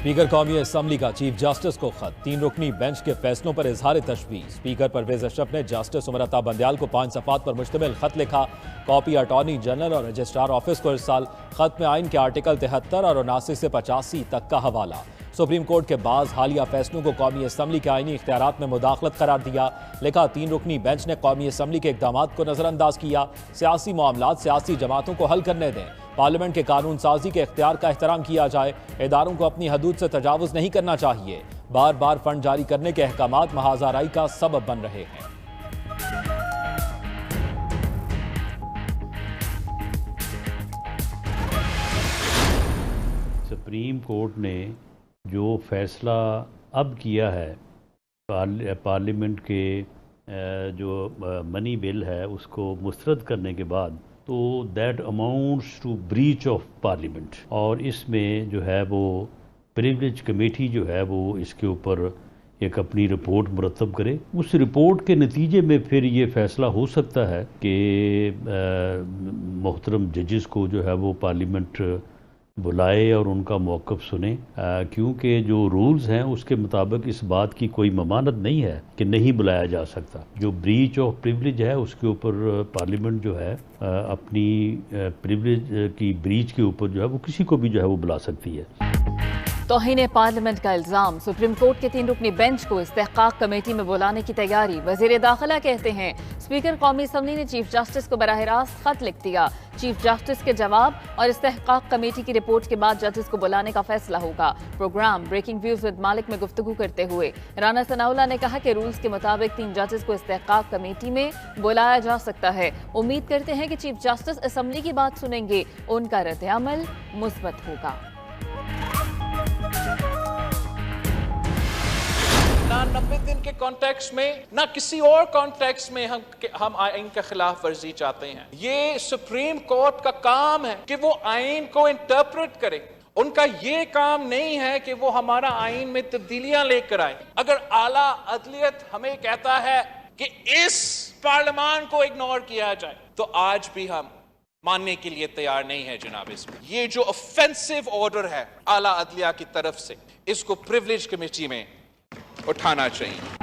Speaker कौमी assembly का chief justice को खत, 3 रुकनी बेंच के फैसलों पर इजहार तशवीश। स्पीकर परवेज अशरफ ने जस्टिस उमरता बंदयाल को 5 सफ़ात पर मुश्तमिल खत लिखा। कॉपी अटॉर्नी जनरल और रजिस्ट्रार ऑफिस को इरसाल। खत में आइन के आर्टिकल 73 और 79 से 85 तक का हवाला। सुप्रीम कोर्ट के बाद हालिया फैसलों को कौमी असम्बली के आइनी इख्तियारात में मुदाखलत करार दिया। लिखा, 3 रुकनी बेंच ने कौमी असम्बली के इक़दाम को नजरअंदाज किया। सियासी मामलात सियासी जमातों को हल करने दें। पार्लियामेंट के कानून साजी के इख्तियार का एहतराम किया जाए। इदारों को अपनी हदूद से तजावुज नहीं करना चाहिए। बार बार फंड जारी करने के अहकामात महाजाराई का सबब बन रहे हैं। सुप्रीम कोर्ट ने जो फैसला अब किया है पार्लियामेंट के जो मनी बिल है उसको मुस्तरद करने के बाद, तो that amounts to breach of parliament. और इसमें जो है वो प्रिविलेज कमेटी जो है वो इसके ऊपर एक अपनी रिपोर्ट मुरतब करे। उस रिपोर्ट के नतीजे में फिर ये फैसला हो सकता है कि मोहतरम जजेस को जो है वो पार्लियामेंट बुलाए और उनका मौक़िफ़ सुने, क्योंकि जो रूल्स हैं उसके मुताबिक इस बात की कोई ममानत नहीं है कि नहीं बुलाया जा सकता। जो ब्रीच ऑफ प्रिविलेज है उसके ऊपर पार्लियामेंट जो है अपनी प्रिविलेज की ब्रीच के ऊपर जो है वो किसी को भी जो है वो बुला सकती है। तौहीन पार्लियामेंट का इल्जाम, सुप्रीम कोर्ट के 3 रुकनी बेंच को इस्तेहकाक कमेटी में बुलाने की तैयारी। वजीर दाखिला कहते हैं स्पीकर कौमी असम्बली ने चीफ जस्टिस को बराह रास्त खत लिख दिया। चीफ जस्टिस के जवाब और इस्तेहकाक कमेटी की रिपोर्ट के बाद जजेस को बुलाने का फैसला होगा। प्रोग्राम ब्रेकिंग व्यूज विद मालिक में गुफ्तगू करते हुए राना सनाउल्लाह ने कहा कि रूल्स के मुताबिक 3 जजेस को इस्तेहकाक कमेटी में बुलाया जा सकता है। उम्मीद करते हैं कि चीफ जस्टिस असम्बली की बात सुनेंगे, उनका रद्द-ए-अमल मुस्बत होगा। ना 90 दिन के कॉन्टेक्स्ट में ना किसी और कॉन्टेक्स्ट में हम आइन के खिलाफ वर्जी चाहते हैं। ये सुप्रीम कोर्ट का काम है कि वो आइन को इंटरप्रेट करे। उनका ये काम नहीं है कि वो हमारा आइन में तब्दीलियां लेकर आए। अगर आला अदलियत हमें कहता है कि इस पार्लियामान को इग्नोर किया जाए, तो आज भी हम मानने के लिए तैयार नहीं है जनाब। इसमें ये जो ऑफेंसिव ऑर्डर है आला अदलिया की तरफ से, इसको प्रिविलेज कमेटी में उठाना चाहिए।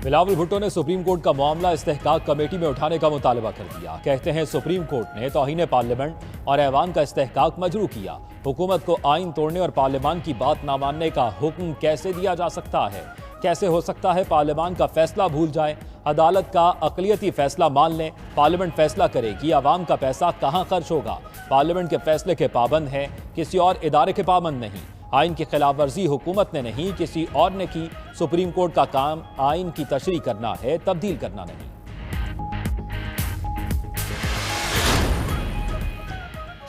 बिलावल भुट्टो ने सुप्रीम कोर्ट का मामला इस्तेहकाक कमेटी में उठाने का मुतालबा कर दिया। कहते हैं सुप्रीम कोर्ट ने तौहीन पार्लियामेंट और ऐवान का इस्तेहकाक मजरू किया। हुकूमत को आइन तोड़ने और पार्लियामान की बात ना मानने का हुक्म कैसे दिया जा सकता है? कैसे हो सकता है पार्लियामान का फैसला भूल जाए? अदालत का अक़लियती फैसला मान लें। पार्लियामेंट फैसला करेगी आवाम का पैसा कहाँ खर्च होगा। पार्लियामेंट के फैसले के पाबंद हैं, किसी और इदारे के पाबंद नहीं। आइन की खिलाफ वर्जी हुकूमत ने नहीं किसी और ने की। सुप्रीम कोर्ट का काम आइन की तशरीह करना है, तब्दील करना नहीं।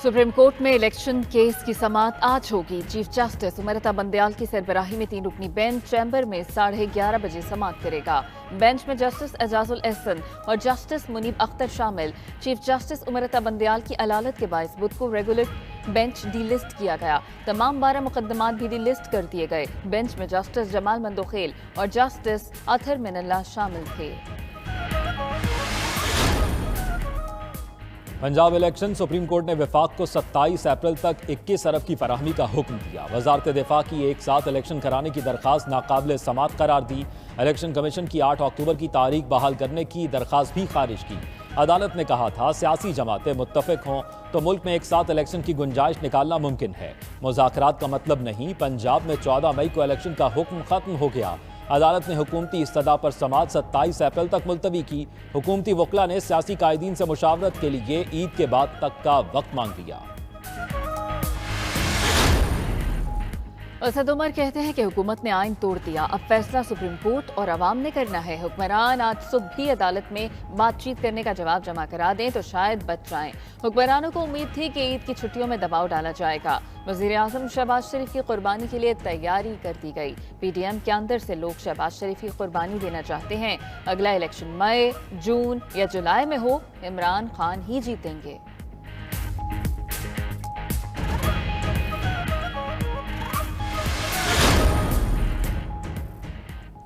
सुप्रीम कोर्ट में इलेक्शन केस की समाअत आज होगी। चीफ जस्टिस उमरता बंदयाल की सरबराही में 3 रुकनी बेंच चैम्बर में 11:30 बजे समाअत करेगा। बेंच में जस्टिस एजाजुल एहसन और जस्टिस मुनीब अख्तर शामिल। चीफ जस्टिस उमरता बंदयाल की अदालत के बायस बुध को रेगुलर बेंच डीलिस्ट किया गया। तमाम 12 मुकदमात भी डीलिस्ट कर दिए गए। बेंच में जस्टिस जमाल मंदोखेल और जस्टिस अतहर मिनल्ला शामिल थे। पंजाब इलेक्शन, सुप्रीम कोर्ट ने वफाक को 27 अप्रैल तक 21 अरब की फराहमी का हुक्म दिया। वजारत दिफा की एक साथ इलेक्शन कराने की दरख्वास्त नाकाबिल समात करार दी। इलेक्शन कमीशन की 8 अक्टूबर की तारीख बहाल करने की दरख्वास्त भी खारिज की। अदालत ने कहा था सियासी जमातें मुत्तफिक हों तो मुल्क में एक साथ इलेक्शन की गुंजाइश निकालना मुमकिन है। मुज़ाकरात का मतलब नहीं पंजाब में 14 मई को इलेक्शन का हुक्म खत्म हो गया। अदालत ने हुकूमती इस्तदा पर समाअत 27 अप्रैल तक मुलतवी की। हुकूमती वकला ने सियासी कायदीन से मुशावरत के लिए ईद के बाद तक का वक्त मांग लिया। असद उमर कहते हैं कि हुकूमत ने आइन तोड़ दिया, अब फैसला सुप्रीम कोर्ट और अवाम ने करना है। हुक्मरान आज सुबह भी अदालत में बातचीत करने का जवाब जमा करा दें तो शायद बच जाएं। हुक्मरानों को उम्मीद थी कि ईद की छुट्टियों में दबाव डाला जाएगा। वज़ीर आज़म शहबाज शरीफ की कुर्बानी के लिए तैयारी कर दी गई। PDM के अंदर से लोग शहबाज शरीफ की कुर्बानी देना चाहते हैं। अगला इलेक्शन मई, जून या जुलाई में हो, इमरान खान ही जीतेंगे।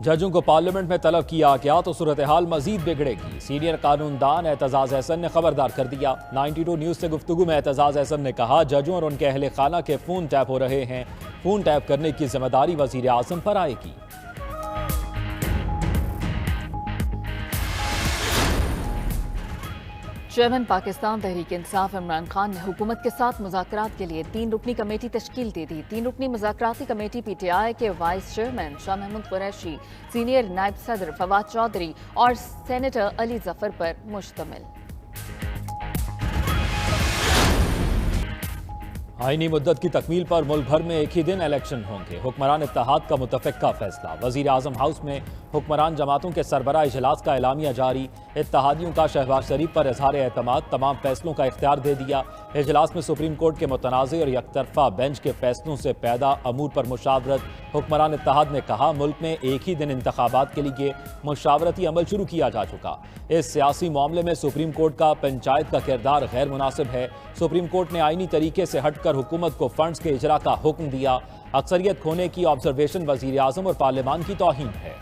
जजों को पार्लियामेंट में तलब किया गया तो सूरत हाल मजीद बिगड़ेगी। सीनियर कानूनदान एतजाज एहसन ने खबरदार कर दिया। 92 न्यूज़ से गुफ्तगू में एतजाज एहसन ने कहा जजों और उनके अहले खाना के फ़ोन टैप हो रहे हैं। फोन टैप करने की जिम्मेदारी वजीर आजम पर आएगी। चेयरमैन पाकिस्तान तहरीक इंसाफ इमरान खान ने हुकूमत के साथ मुज़ाकरात के लिए 3 रुकनी कमेटी तश्कील दे दी। 3 रुकनी मुज़ाकराती कमेटी PTI के vice chairman Shah Mahmood Qureshi, senior नायब सदर फवाद चौधरी और सेनेटर अली जफर पर मुश्तमिल। आईनी मुद्दत की तकमील पर मुल्क भर में एक ही दिन इलेक्शन होंगे। हुक्मरान इत्तेहाद का मुतफ़िक़ा फैसला। वज़ीर आज़म हाउस में हुक्मरान जमातों के सरबराह इजलास का एलामिया जारी। इत्तेहादियों का शहबाज शरीफ पर इज़हार एतमाद, तमाम फैसलों का इख्तियार दे दिया। इजलास में सुप्रीम कोर्ट के मुतनाज़ और यकतरफा बेंच के फैसलों से पैदा अमूर पर मुशावरत। हुक्मरान इत्तेहाद ने कहा, मुल्क में एक ही दिन इंतखाबात के लिए मुशावरती अमल शुरू किया जा चुका। इस सियासी मामले में सुप्रीम कोर्ट का पंचायत का किरदार गैर मुनासिब है। सुप्रीम कोर्ट ने आईनी तरीके से हटकर हुकूमत को फंड्स के इजरा का हुक्म दिया। अक्सरियत खोने की ऑब्जर्वेशन वज़ीर आज़म और पार्लियामान की तौहीन है।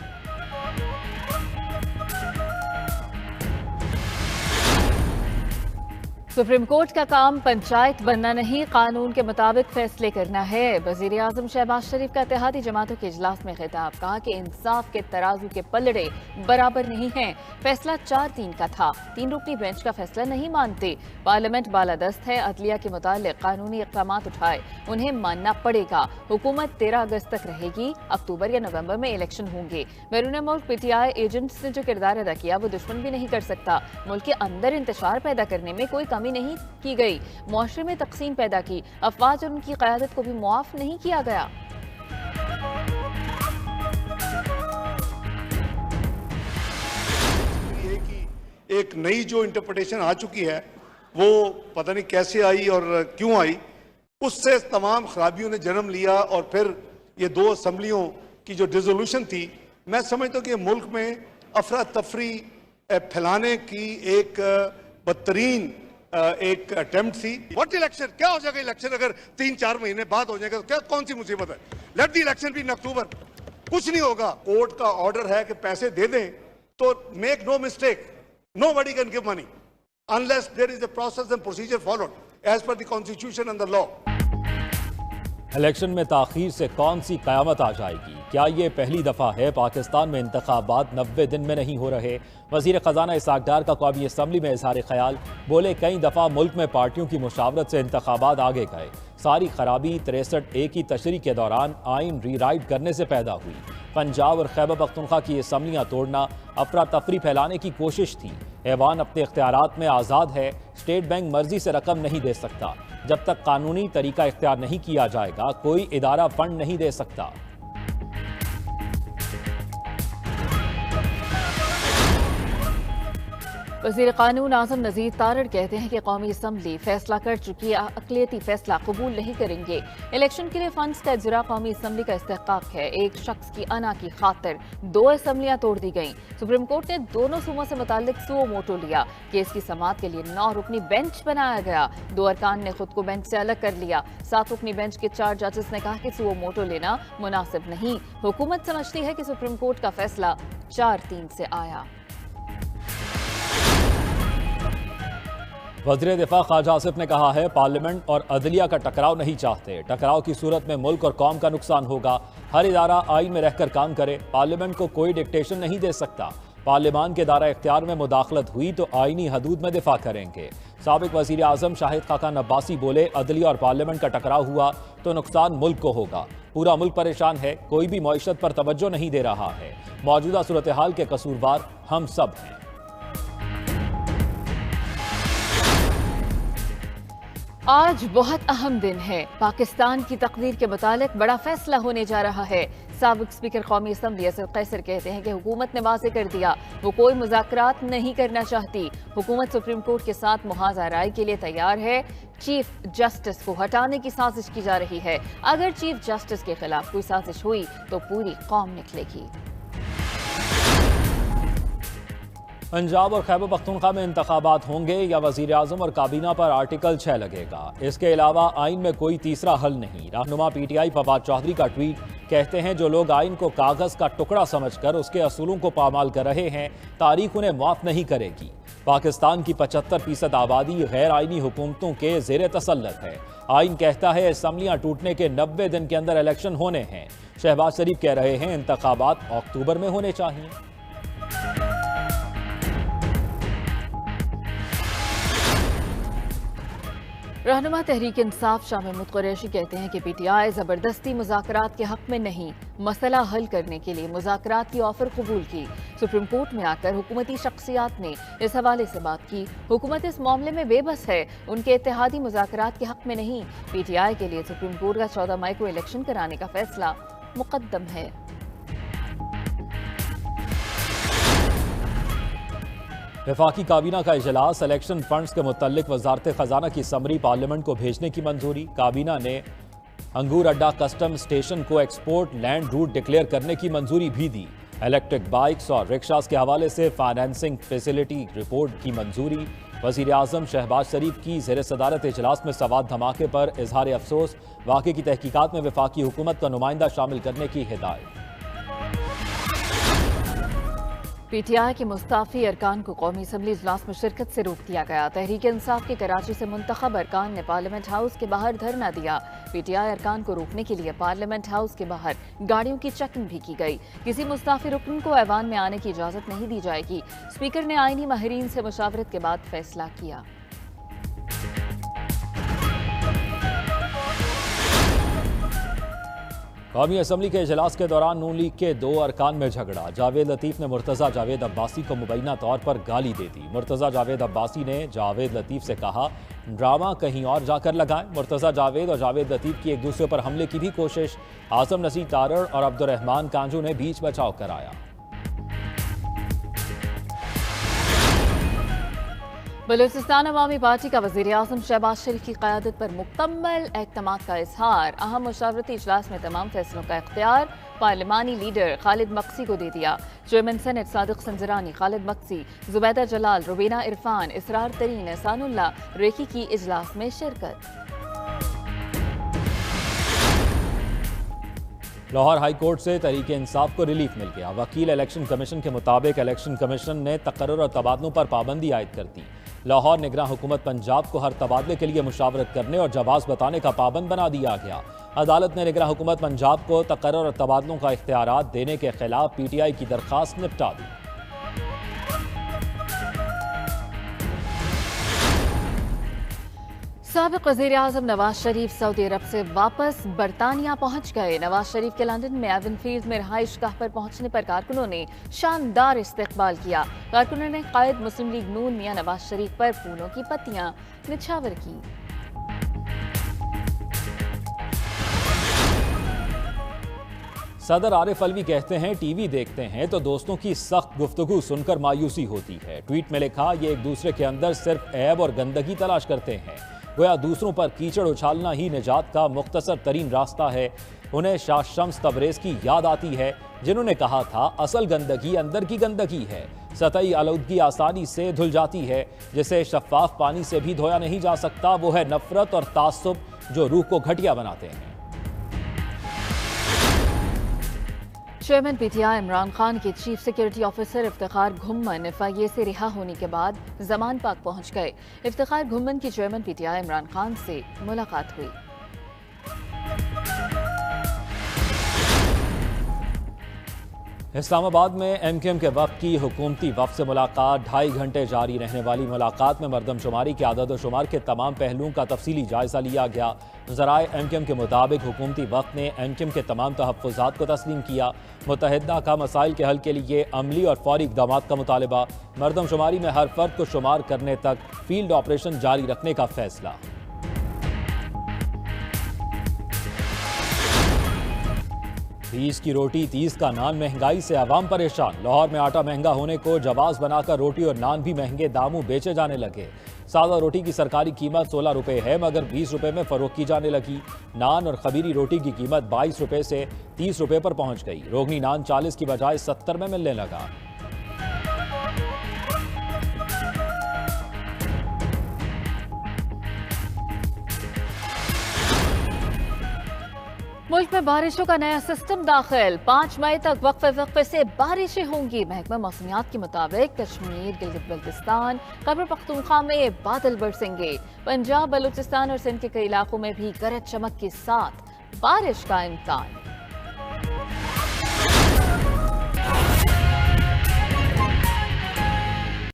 सुप्रीम कोर्ट का काम पंचायत बनना नहीं, कानून के मुताबिक फैसले करना है। वजीर आजम शहबाज शरीफ का इत्तेहादी जमातों के इजलास में खिताब। कहा कि इंसाफ के तराजू के पलड़े बराबर नहीं हैं। फैसला 4-3 का था, 3 रुकनी बेंच का फैसला नहीं मानते। पार्लियामेंट बालादस्त है, अदलिया के मुतालिक कानूनी इक़दाम उठाए, उन्हें मानना पड़ेगा। हुकूमत 13 अगस्त तक रहेगी, अक्टूबर या नवंबर में इलेक्शन होंगे। बैरून मुल्क PTI एजेंट्स ने जो किरदार अदा किया वो दुश्मन भी नहीं कर सकता। मुल्क के अंदर इंतशार पैदा करने में कोई कमी नहीं की गई। मुआशरे में तकसीम पैदा की, अफवाज और उनकी क़यादत को भी मुआफ नहीं किया गया। एक नई जो इंटरप्रिटेशन आ चुकी है वो पता नहीं कैसे आई और क्यों आई, उससे तमाम खराबियों ने जन्म लिया। और फिर ये 2 असम्बलियों की जो डिसोल्यूशन थी, मैं समझता हूँ कि मुल्क में अफरा तफरी फैलाने की एक बदतरीन एक अटेम्प्ट थी। व्हाट इलेक्शन, क्या हो जाएगा इलेक्शन अगर 3-4 महीने बाद हो जाएगा तो क्या, कौन सी मुसीबत है? Let the election be in October. कुछ नहीं होगा। कोर्ट का ऑर्डर है कि पैसे दे दें, तो make no mistake, nobody can give money unless there is a process and procedure followed as per the constitution and the law. Election में ताखीर से कौन सी क़यामत आ जाएगी? क्या ये पहली दफ़ा है पाकिस्तान में इंतखाबात 90 दिन में नहीं हो रहे? वज़ीर ख़जाना इसाक डार का कौमी असम्बली में इज़हार ख्याल। बोले, कई दफ़ा मुल्क में पार्टियों की मुशावरत से इंतखाबात आगे गए। सारी खराबी 63A की तशरीह के दौरान आइन रीराइट करने से पैदा हुई। पंजाब और खैबर पख्तूनख्वा की असम्बलियाँ तोड़ना अफरा तफरी फैलाने की कोशिश थी। ऐवान अपने इख्तियारात में आज़ाद है। स्टेट बैंक मर्जी से रकम नहीं दे सकता। जब तक कानूनी तरीका इख्तियार नहीं किया जाएगा, कोई इदारा फंड नहीं दे सकता। वज़ीर कानून आज़म नज़ीर तारड़ कहते हैं कि कौमी असम्बली फैसला कर चुकी है, अक़लियती फैसला कबूल नहीं करेंगे। इलेक्शन के लिए फंड्स का इजरा कौमी असम्बली का इस्तेहकाक है। एक शख्स की अना की खातिर 2 असम्बलियाँ तोड़ दी गईं। सुप्रीम कोर्ट ने दोनों सूबों से मुताल्लिक सुओ मोटो लिया। केस की समाअत के लिए 9 रुकनी बेंच बनाया गया। 2 अरकान ने खुद को बेंच से अलग कर लिया। 7 रुकनी बेंच के 4 जजेस ने कहा कि सुओ मोटो लेना मुनासिब नहीं। हुकूमत समझती है कि सुप्रीम कोर्ट का फैसला 4-3 से आया। वज़ीर दिफा ख्वाजा आसिफ ने कहा है, पार्लियामेंट और अदलिया का टकराव नहीं चाहते। टकराव की सूरत में मुल्क और कौम का नुकसान होगा। हर इदारा आइन में रहकर काम करे। पार्लियामेंट को कोई डिक्टेशन नहीं दे सकता। पार्लियामान के दायरा इख्तियार में मुदाखलत हुई तो आइनी हदूद में दिफा करेंगे। साबिक वज़ीर आज़म शाहिद खाकान अब्बासी बोले, अदलिया और पार्लियामेंट का टकराव हुआ तो नुकसान मुल्क को होगा। पूरा मुल्क परेशान है, कोई भी मईशत पर तवज्जो नहीं दे रहा है। मौजूदा सूरत हाल के कसूरवार हम सब हैं। आज बहुत अहम दिन है। पाकिस्तान की तकदीर के मुतालिक बड़ा फैसला होने जा रहा है। साबिक स्पीकर कौमी असम्बली असद कैसर कहते हैं कि हुकूमत ने वाज़ेह कर दिया वो कोई मुज़ाकरात नहीं करना चाहती। हुकूमत सुप्रीम कोर्ट के साथ मुहाज़ा राय के लिए तैयार है। चीफ जस्टिस को हटाने की साजिश की जा रही है। अगर चीफ जस्टिस के खिलाफ कोई साजिश हुई तो पूरी कौम निकलेगी। पंजाब और खैबर पख्तूनख्वा में इंतखाबात होंगे या वज़ीर आज़म और काबीना पर आर्टिकल 6 लगेगा। इसके अलावा आइन में कोई तीसरा हल नहीं। रहनुमा PTI फवाद चौधरी का ट्वीट। कहते हैं, जो लोग आइन को कागज़ का टुकड़ा समझकर उसके असूलों को पामाल कर रहे हैं, तारीख उन्हें माफ़ नहीं करेगी। पाकिस्तान की 75% आबादी गैर आईनी हुकूमतों के जेर तसल्लुत है। आइन कहता है असम्बलियां टूटने के 90 दिन के अंदर इलेक्शन होने हैं। शहबाज शरीफ कह रहे हैं इंतखाबात अक्टूबर में होने चाहिए। रहनुमा तहरीक इंसाफ शाह महमूद कुरैशी कहते हैं कि पीटीआई जबरदस्ती मुज़ाकरात के हक में नहीं, मसला हल करने के लिए मुज़ाकरात की ऑफर कबूल की। सुप्रीम कोर्ट में आकर हुकूमती शख्सियात ने इस हवाले से बात की। हुकूमत इस मामले में बेबस है, उनके इत्तेहादी मुज़ाकरात के हक में नहीं। पीटीआई के लिए सुप्रीम कोर्ट का 14 मई को इलेक्शन कराने का फैसला मुकद्दम है। वफाकी काबीना का इजलास, इलेक्शन फंड्स के मुतल्लिक वजारत खजाना की समरी पार्लियामेंट को भेजने की मंजूरी। काबीना ने अंगूर अड्डा कस्टम स्टेशन को एक्सपोर्ट लैंड रूट डिक्लेयर करने की मंजूरी भी दी। इलेक्ट्रिक बाइक्स और रिक्शास के हवाले से फाइनेंसिंग फैसिलिटी रिपोर्ट की मंजूरी। वजीर आजम शहबाज शरीफ की ज़ेर सदारत इजलास में सवाद धमाके पर इजहार अफसोस, वाक़े की तहकीकात में वफाकी हुकूमत का नुमाइंदा शामिल करने की हिदायत। पीटीआई के मुस्ताफी अरकान को कौमी असम्बली इजलास में शिरकत से रोक दिया गया। तहरीक इंसाफ के कराची से मुंतखब अरकान ने पार्लियामेंट हाउस के बाहर धरना दिया। पीटीआई अरकान को रोकने के लिए पार्लियामेंट हाउस के बाहर गाड़ियों की चेकिंग भी की गई। किसी मुस्ताफी रुकन को ऐवान में आने की इजाजत नहीं दी जाएगी। स्पीकर ने आईनी माहिरीन से मुशावरत के बाद फैसला किया। कौमी असम्बली के इजलास के दौरान नून लीग के 2 अरकान में झगड़ा। जावेद लतीफ ने मुर्तज़ा जावेद अब्बासी को मुबैना तौर पर गाली दे दी। मुर्तज़ा जावेद अब्बासी ने जावेद लतीफ से कहा ड्रामा कहीं और जाकर लगाएं। मुर्तज़ा जावेद और जावेद लतीफ की एक दूसरे पर हमले की भी कोशिश। आजम नसीर तारड़ और अब्दुर्रहमान कांजू ने बीच बचाव कराया। बलूचिस्तान अवामी पार्टी का वज़ीर आज़म शहबाज शरीफ की क़यादत पर मुकम्मल एतमाद का इजहार। अहम मुशावरती इजलास में तमाम फैसलों का इख्तियार पार्लिमानी लीडर खालिद मक्सी को दे दिया। चेयरमैन सेनेट सादिक संजरानी, खालिद मक्सी, जुबैदा जलाल, रुबीना इरफान, इसरार तरीन, एहसानुल्लाह रेखी की इजलास में शिरकत। लाहौर हाई कोर्ट से तहरीक इंसाफ को रिलीफ मिल गया। वकील इलेक्शन कमीशन के मुताबिक इलेक्शन कमीशन ने तकर्रुर और तबादलों पर पाबंदी आयद कर दी। लाहौर निगरान हुकूमत पंजाब को हर तबादले के लिए मुशावरत करने और जवाब बताने का पाबंद बना दिया गया। अदालत ने निगरान हुकूमत पंजाब को तकर्रुर और तबादलों का इख्तियारात देने के खिलाफ पीटीआई की दरख्वास्त निपटा दी। साबिक वज़ीर आज़म नवाज शरीफ सऊदी अरब से वापस बरतानिया पहुंच गए। नवाज शरीफ के लंदन में एवन फील्ड में रहाइश गाह पर पहुंचने पर कारकुनों ने शानदार इस्तकबाल किया। कारकुनों ने कायद मुस्लिम लीग नून मियां नवाज शरीफ पर फूलों की पत्तियां निछावर की। सदर आरिफ अलवी कहते हैं टीवी देखते हैं तो दोस्तों की सख्त गुफ्तगू सुनकर मायूसी होती है। ट्वीट में लिखा, ये एक दूसरे के अंदर सिर्फ ऐब और गंदगी तलाश करते हैं। गोया दूसरों पर कीचड़ उछालना ही निजात का मुख्तसर तरीन रास्ता है। उन्हें शाह शम्स तबरेज़ की याद आती है जिन्होंने कहा था असल गंदगी अंदर की गंदगी है। सतही आलूदगी आसानी से धुल जाती है, जिसे शफाफ पानी से भी धोया नहीं जा सकता। वो है नफरत और तासुब जो रूह को घटिया बनाते हैं। चेयरमैन पीटीआई इमरान खान के chief security officer Iftikhar Ghumman FIA से रिहा होने के बाद जमान पाक पहुंच गए। इफ्तिखार घुम्मन की चेयरमैन पीटीआई इमरान खान से मुलाकात हुई। इस्लामाबाद में एमक्यूएम के वफ़द की हुकूमती वफ़द से मुलाकात। 2.5 घंटे जारी रहने वाली मुलाकात में मरदमशुमारी के आदद व शुमार के तमाम पहलुओं का तफसीली जायजा लिया गया। ज़राए एमक्यूएम के मुताबिक हुकूमती वफ़द ने एमक्यूएम के तमाम तहफ़्फ़ुज़ात को तस्लीम किया। मुत्तहिदा का मसाइल के हल के लिए अमली और फौरी इक़दामात का मुतालबा। मरदमशुमारी में हर फ़र्द को शुमार करने तक फील्ड ऑपरेशन जारी रखने का फैसला। 20 की रोटी 30 का नान, महंगाई से आवाम परेशान। लाहौर में आटा महंगा होने को जवाज़ बनाकर रोटी और नान भी महंगे दामों बेचे जाने लगे। सादा रोटी की सरकारी कीमत 16 रुपये है, मगर 20 रुपये में फरोख्त की जाने लगी। नान और खबीरी रोटी की कीमत 22 रुपये से 30 रुपये पर पहुंच गई। रोगनी नान 40 की बजाय 70 में मिलने लगा। मुल्क में बारिशों का नया सिस्टम दाखिल। 5 मई तक वक्फे से बारिशें होंगी। महकमा मौसमियात के मुताबिक कश्मीर, गिलगित बल्तिस्तान, खैबर पख्तूनख्वा में बादल बरसेंगे। पंजाब, बलूचिस्तान और सिंध के कई इलाकों में भी गरज चमक के साथ बारिश का इम्कान।